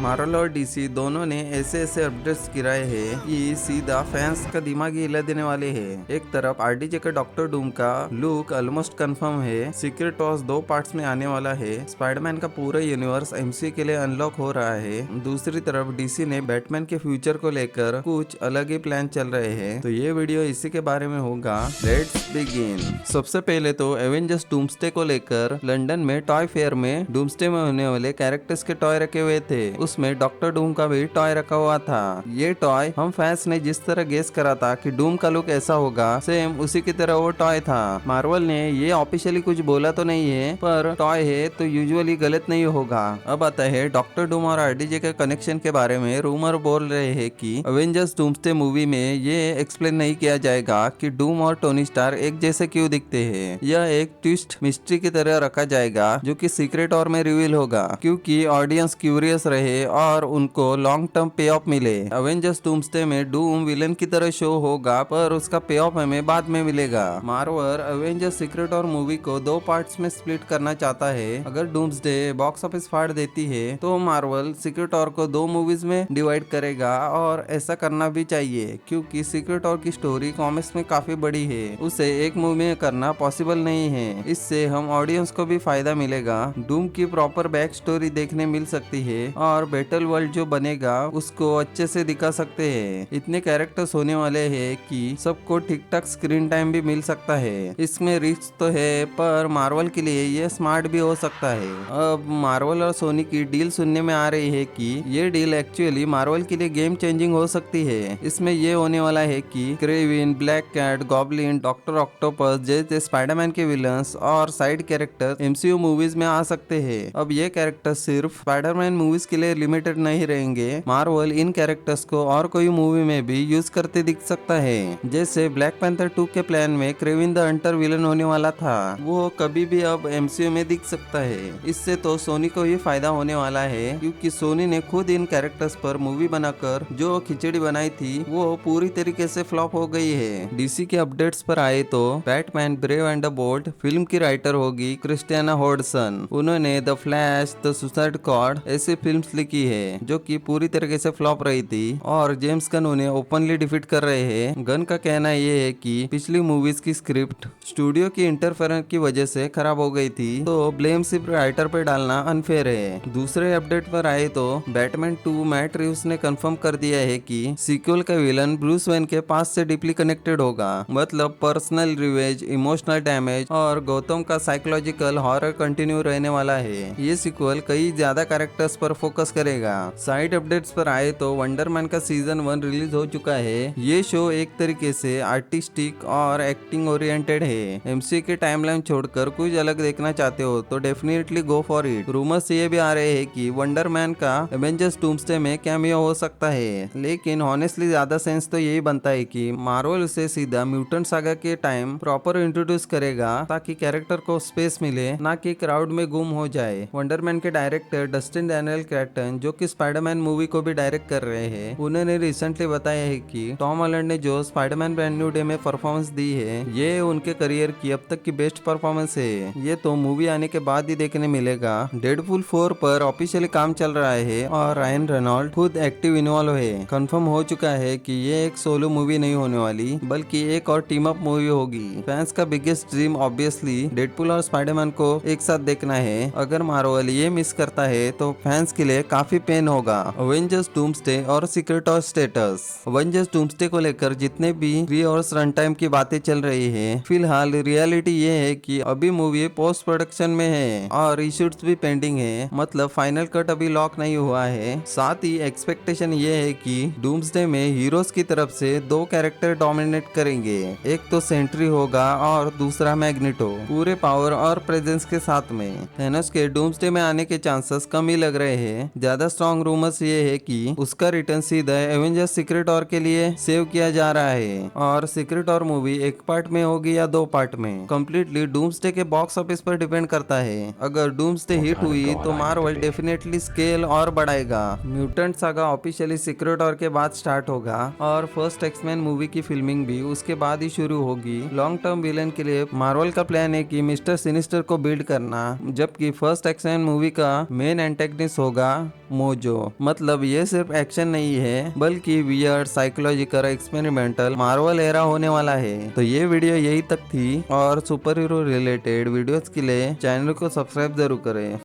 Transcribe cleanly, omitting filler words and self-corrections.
Marvel और DC दोनों ने ऐसे ऐसे अपडेट्स गिराए हैं कि सीधा फैंस का दिमाग ही हिला देने वाले हैं। एक तरफ आरडीजे का डॉक्टर डूम का लुक ऑलमोस्ट कंफर्म है, सीक्रेट वॉर्स 2 पार्ट्स में आने वाला है, स्पाइडरमैन का पूरा यूनिवर्स एमसीयू के लिए अनलॉक हो रहा है। दूसरी तरफ डीसी ने बैटमैन के फ्यूचर को लेकर कुछ अलग ही प्लान चल रहे हैं। तो ये वीडियो इसी के बारे में होगा। Let's begin. सबसे पहले तो एवेंजर्स डूम्सडे को लेकर लंदन में टॉय फेयर में डूम्सडे में होने वाले कैरेक्टर्स के टॉय रखे हुए थे। उसमें डॉक्टर डूम का भी टॉय रखा हुआ था। ये टॉय हम फैंस ने जिस तरह गेस करा था कि डूम का लुक ऐसा होगा, सेम उसी की तरह वो टॉय था। मार्वल ने ये ऑफिशियली कुछ बोला तो नहीं है, पर टॉय है तो यूजुअली गलत नहीं होगा। अब आता है डॉक्टर डूम और आरडीजे के कनेक्शन के बारे में। रूमर बोल रहे हैं कि अवेंजर्स डूम्सडे मूवी में ये एक्सप्लेन नहीं किया जाएगा कि डूम और टोनी स्टार एक जैसे क्यों दिखते हैं। यह एक ट्विस्ट मिस्ट्री की तरह रखा जाएगा जो कि सीक्रेट और में रिवील होगा, क्योंकि ऑडियंस क्यूरियस रहे और उनको लॉन्ग टर्म पे ऑफ मिले। अवेंजर्स डूम्सडे में डूम विलन की तरह शो होगा, पर उसका पे ऑफ हमें बाद में मिलेगा। मार्वल अवेंजर्स सीक्रेट और मूवी को 2 पार्ट्स में स्प्लिट करना चाहता है। अगर डूम्सडे बॉक्स ऑफिस फाड़ देती है तो मार्वल सीक्रेट और को 2 मूवीज में डिवाइड करेगा, और ऐसा करना भी चाहिए क्योंकि सीक्रेट और की स्टोरी कॉमिक्स में काफी बड़ी है। उसे एक मूवी में करना पॉसिबल नहीं है। इससे हम ऑडियंस को भी फायदा मिलेगा। डूम की प्रॉपर बैक स्टोरी देखने मिल सकती है और बैटल वर्ल्ड जो बनेगा उसको अच्छे से दिखा सकते हैं। इतने कैरेक्टर्स होने वाले हैं कि सबको ठीक ठाक स्क्रीन टाइम भी मिल सकता है। इसमें रिस्क तो है, पर मार्वल के लिए ये स्मार्ट भी हो सकता है। अब मार्वल और सोनी की डील सुनने में आ रही है कि ये डील एक्चुअली मार्वल के लिए गेम चेंजिंग हो सकती है। इसमें ये होने वाला है कि Kraven, black cat, goblin, Doctor Octopus जैसे स्पाइडरमैन के विलन्स और साइड कैरेक्टर एमसीयू मूवीज में आ सकते हैं। अब ये कैरेक्टर सिर्फ स्पाइडरमैन मूवीज के लिए लिमिटेड नहीं रहेंगे। मार्वल इन कैरेक्टर्स को और कोई मूवी में भी यूज करते दिख सकता है। जैसे ब्लैक पैंथर 2 के प्लान में क्रेविन द हंटर विलन होने वाला था, वो कभी भी अब एमसीयू में दिख सकता है। इससे तो सोनी को ही फायदा होने वाला है, क्योंकि सोनी ने खुद इन कैरेक्टर्स पर मूवी बनाकर जो खिचड़ी बनाई थी वो पूरी तरीके से फ्लॉप हो गई है। डीसी के अपडेट्स पर आए तो Batman Brave and the Bold film की राइटर होगी क्रिस्टियाना होडसन। उन्होंने the Flash, the Suicide Squad ऐसी फिल्म्स लिखी है जो कि पूरी तरीके से फ्लॉप रही थी, और जेम्स गन उन्हें ओपनली डिफीट कर रहे हैं। गन का कहना ये है कि पिछली मूवीज की स्क्रिप्ट स्टूडियो की इंटरफेरेंस की वजह से खराब हो गई थी, तो ब्लेम सिर्फ राइटर पे डालना अनफेयर है। दूसरे अपडेट पर आए तो बैटमैन 2 मैट रिव्स ने कंफर्म कर दिया है कि सीक्वल का विलन ब्रूस वेन के पास से डीपली कनेक्टेड होगा। मतलब पर्सनल रिवेंज, इमोशनल डैमेज और गौतम का साइकोलॉजिकल हॉरर कंटिन्यू रहने वाला है। ये सीक्वल कई ज्यादा कैरेक्टर्स पर फोकस करेगा। साइड अपडेट्स पर आए तो वंडरमैन का सीजन 1 रिलीज हो चुका है। ये शो एक तरीके से आर्टिस्टिक और एक्टिंग ओरिएंटेड है। एमसीयू के टाइमलाइन छोड़कर कुछ अलग देखना चाहते हो तो definitely go for it. Rumours ये भी आ रहे हैं कि वंडरमैन का एवेंजर्स डूम्सडे में कैमियो हो सकता है, लेकिन ऑनेस्टली ज्यादा सेंस तो यही बनता है कि मार्वल उसे सीधा म्यूटेंट सागा के टाइम प्रॉपर इंट्रोड्यूस करेगा, ताकि कैरेक्टर को स्पेस मिले, ना कि क्राउड में गुम हो जाए। वंडरमैन के डायरेक्टर डस्टिन डैनियल क्रेटन, जो कि स्पाइडरमैन मूवी को भी डायरेक्ट कर रहे हैं, उन्होंने रिसेंटली बताया है कि टॉम हॉलैंड ने जो स्पाइडरमैन ब्रांड न्यू डे में परफॉर्मेंस दी है, ये उनके करियर की अब तक की बेस्ट परफॉर्मेंस है। ये तो मूवी आने के बाद ही देखने मिलेगा। डेडपूल 4 पर ऑफिशियली काम चल रहा है और रायन रेनॉल्ड खुद एक्टिव इन्वॉल्व है। कंफर्म हो चुका है कि ये एक सोलो मूवी नहीं होने वाली, बल्कि एक और टीम अप मूवी होगी। फैंस का बिगेस्ट ड्रीम ऑब्वियसली डेडपूल और स्पाइडरमैन को एक साथ देखना है। अगर मार्वल ये मिस करता है तो फैंस के लिए काफी पेन होगा। अवेंजर्स डूम्सडे और सीक्रेट और स्टेटस। अवेंजर्स डूम्सडे को लेकर जितने भी 3 आवर्स रन टाइम की बातें चल रही है, फिलहाल रियलिटी ये है कि अभी मूवी पोस्ट प्रोडक्शन में है और रीशूट्स भी पेंडिंग है। मतलब फाइनल कट अभी लॉक नहीं हुआ है। साथ ही एक्सपेक्टेशन ये है कि डूम्सडे में हीरोज की तरफ से 2 कैरेक्टर डोमिनेट करेंगे। एक तो सेंट्री होगा और दूसरा मैग्नेटो, पूरे पावर और प्रेजेंस के साथ में। थैनोस के डूम्सडे में आने के चांसेस कम ही लग रहे हैं। ज्यादा स्ट्रॉन्ग रूमर्स ये है कि उसका रिटर्न सीधा एवेंजर्स सीक्रेट और के लिए सेव किया जा रहा है, और सीक्रेट और मूवी एक पार्ट में होगी या 2 पार्ट में, कंप्लीटली डूम्सडे के बॉक्स ऑफिस पर डिपेंड करता है। अगर डूम्सडे हिट हुई तो मार्वल डेफिनेटली स्केल और बढ़ाएगा। म्यूटेंट सागा ऑफिशियली सीक्रेट और के बाद स्टार्ट होगा, और फर्स्ट एक्समैन मूवी की फिल्मिंग भी उसके बाद ही शुरू होगी। लॉन्ग टर्म विलन के लिए मार्वल का प्लान है कि मिस्टर सिनिस्टर को बिल्ड करना, जबकि फर्स्ट एक्समैन मूवी का मेन एंटेगनिस्ट होगा मोजो। मतलब ये सिर्फ एक्शन नहीं है बल्कि weird, psychological, experimental Marvel era होने वाला है। तो ये वीडियो यही तक थी और सुपर हीरो रिलेटेड वीडियोस के लिए चैनल को सब्सक्राइब जरूर करें।